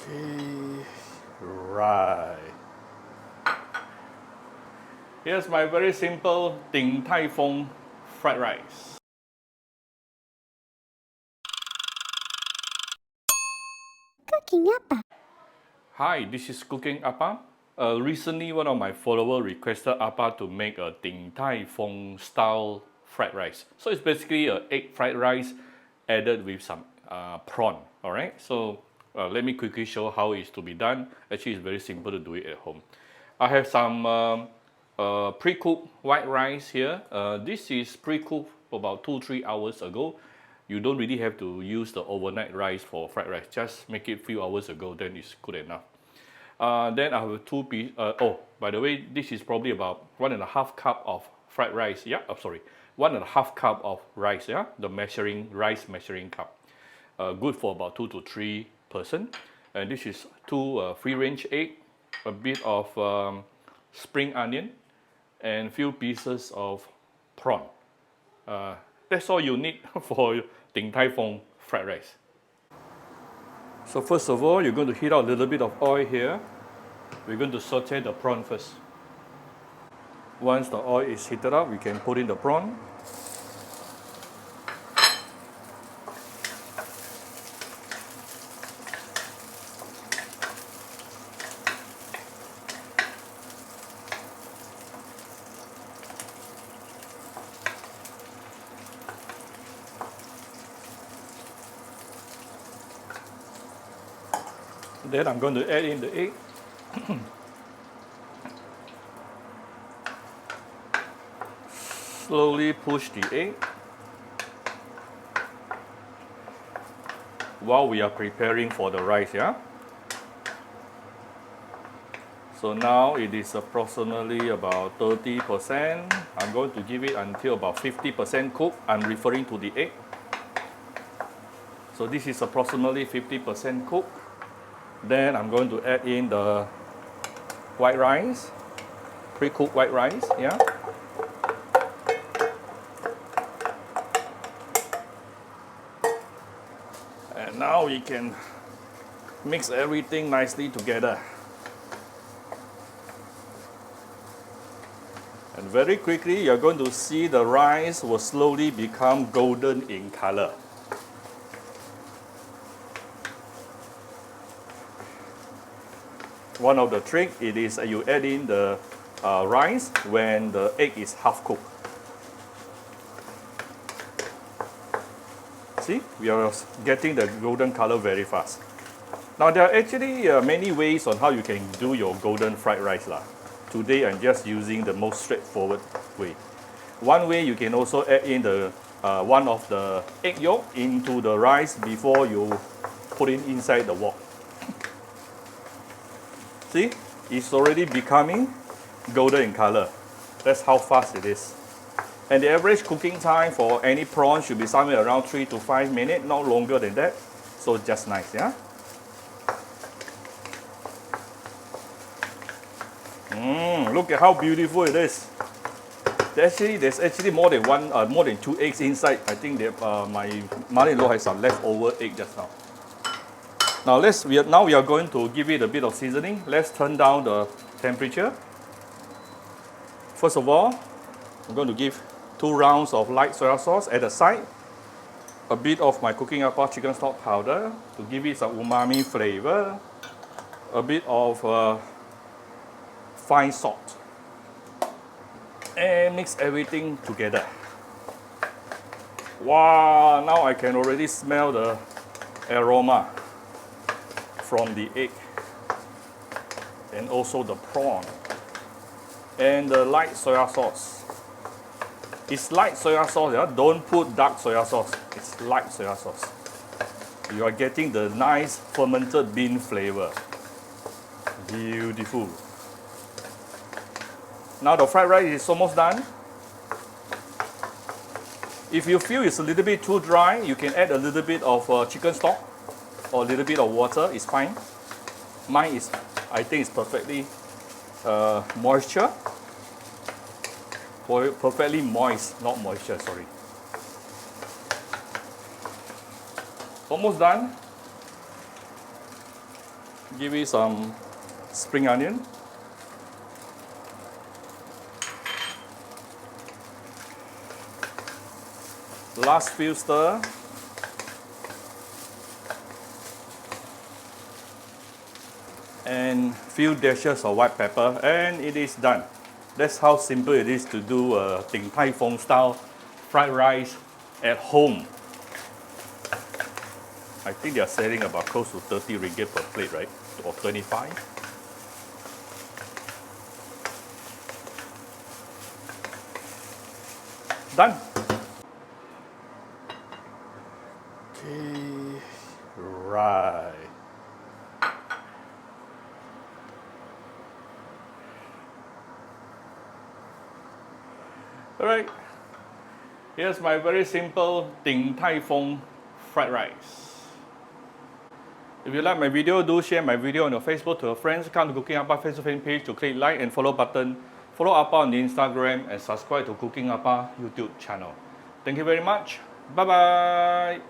Okay, right. Here's my very simple Ding Tai Fung fried rice. Cooking Appa. Hi, this is Cooking Appa. Recently, one of my followers requested Appa to make a Ding Tai Fung style fried rice. So it's basically an egg fried rice added with some prawn. Alright, so let me quickly show how it's to be done. Actually, it's very simple to do it at home. I have some pre-cooked white rice here. This is pre-cooked about 2-3 hours ago. You don't really have to use the overnight rice for fried rice. Just make it few hours ago, then it's good enough. Then I have two pieces. Oh, by the way, this is probably about 1.5 cup of fried rice. Yeah, I'm sorry, 1.5 cup of rice. Yeah, the rice measuring cup. Good for about 2 to 3 person. And this is two free-range egg, a bit of spring onion, and few pieces of prawn. That's all you need for Ding Tai Fung fried rice. So first of all, you're going to heat out a little bit of oil here. We're going to saute the prawn first. Once the oil is heated up, we can put in the prawn. Then I'm going to add in the egg. Slowly push the egg while we are preparing for the rice, yeah? So now it is approximately about 30%. I'm going to give it until about 50% cooked. I'm referring to the egg. So this is approximately 50% cooked. Then I'm going to add in the white rice, pre-cooked white rice, yeah? And now we can mix everything nicely together. And very quickly, you're going to see the rice will slowly become golden in color. One of the trick it is you add in the rice when the egg is half cooked. See, we are getting the golden color very fast. Now there are actually many ways on how you can do your golden fried rice lah. Today I'm just using the most straightforward way. One way you can also add in the one of the egg yolk into the rice before you put it inside the wok. See, it's already becoming golden in color. That's how fast it is. And the average cooking time for any prawn should be somewhere around 3 to 5 minutes, not longer than that. So just nice, yeah? Look at how beautiful it is. There's actually more than 2 eggs inside. I think that my mother-in-law has some leftover egg just now. Now we are going to give it a bit of seasoning. Let's turn down the temperature. First of all, I'm going to give 2 rounds of light soy sauce at the side. A bit of my Cooking Appa chicken stock powder to give it some umami flavor. A bit of fine salt. And mix everything together. Wow, now I can already smell the aroma from the egg and also the prawn and the light soy sauce. It's light soy sauce, yeah? Don't put dark soy sauce. It's light soy sauce. You are getting the nice fermented bean flavor. Beautiful. Now the fried rice is almost done. If you feel it's a little bit too dry, you can add a little bit of chicken stock or a little bit of water, it's fine. Mine is, I think it's perfectly moisture. Perfectly moist, not moisture, sorry. Almost done. Give it some spring onion. Last few stir. And few dashes of white pepper, and it is done. That's how simple it is to do a Ding Tai Fung style fried rice at home. I think they are selling about close to 30 ringgit per plate, right? Or 25. Done. Okay, right. Alright, here's my very simple Ding Tai Fung fried rice. If you like my video, do share my video on your Facebook to your friends. Come to Cooking Appa Facebook fan page to click like and follow button. Follow Appa on the Instagram and subscribe to Cooking Appa YouTube channel. Thank you very much. Bye bye.